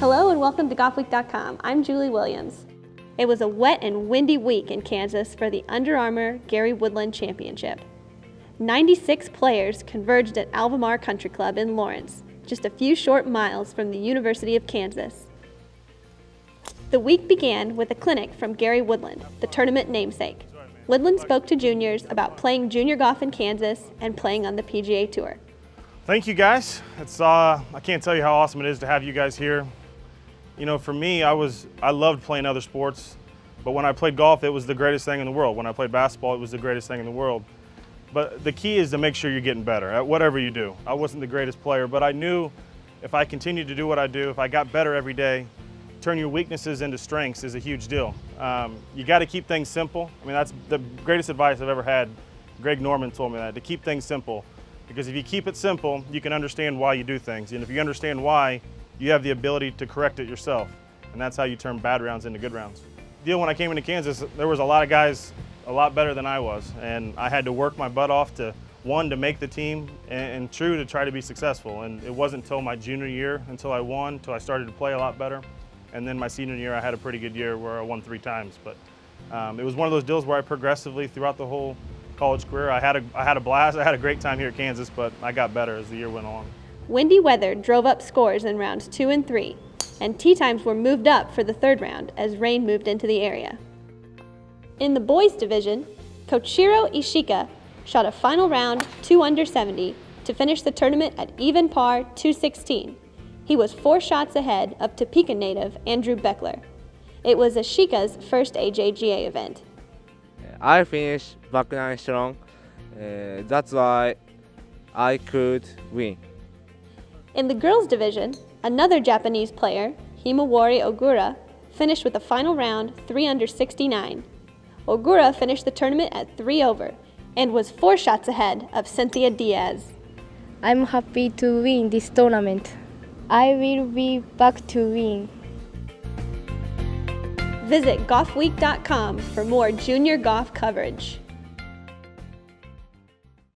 Hello and welcome to Golfweek.com. I'm Julie Williams. It was a wet and windy week in Kansas for the Under Armour Gary Woodland Championship. 96 players converged at Albemarle Country Club in Lawrence, just a few short miles from the University of Kansas. The week began with a clinic from Gary Woodland, the tournament namesake. Woodland spoke to juniors about playing junior golf in Kansas and playing on the PGA Tour. Thank you guys. I can't tell you how awesome it is to have you guys here. You know, for me, I loved playing other sports, but when I played golf, it was the greatest thing in the world. When I played basketball, it was the greatest thing in the world. But the key is to make sure you're getting better at whatever you do. I wasn't the greatest player, but I knew if I continued to do what I do, if I got better every day, turn your weaknesses into strengths is a huge deal. You got to keep things simple. I mean, that's the greatest advice I've ever had. Greg Norman told me that, to keep things simple. Because if you keep it simple, you can understand why you do things. And if you understand why, you have the ability to correct it yourself. And that's how you turn bad rounds into good rounds. The deal when I came into Kansas, there was a lot of guys a lot better than I was. And I had to work my butt off to, one, to make the team, and two, to try to be successful. And it wasn't until my junior year, until I won, until I started to play a lot better. And then my senior year, I had a pretty good year where I won 3 times. But it was one of those deals where I progressively, throughout the whole college career, I had a blast. I had a great time here at Kansas, but I got better as the year went on. Windy weather drove up scores in rounds 2 and 3, and tee times were moved up for the 3rd round as rain moved into the area. In the boys division, Koichiro Ishika shot a final round 2 under 70 to finish the tournament at even par 216. He was 4 shots ahead of Topeka native Andrew Beckler. It was Ishika's first AJGA event. I finished back 9 strong. That's why I could win. In the girls division, another Japanese player, Himawari Ogura, finished with a final round 3 under 69. Ogura finished the tournament at 3 over and was 4 shots ahead of Cynthia Diaz. I'm happy to win this tournament. I will be back to win. Visit Golfweek.com for more junior golf coverage.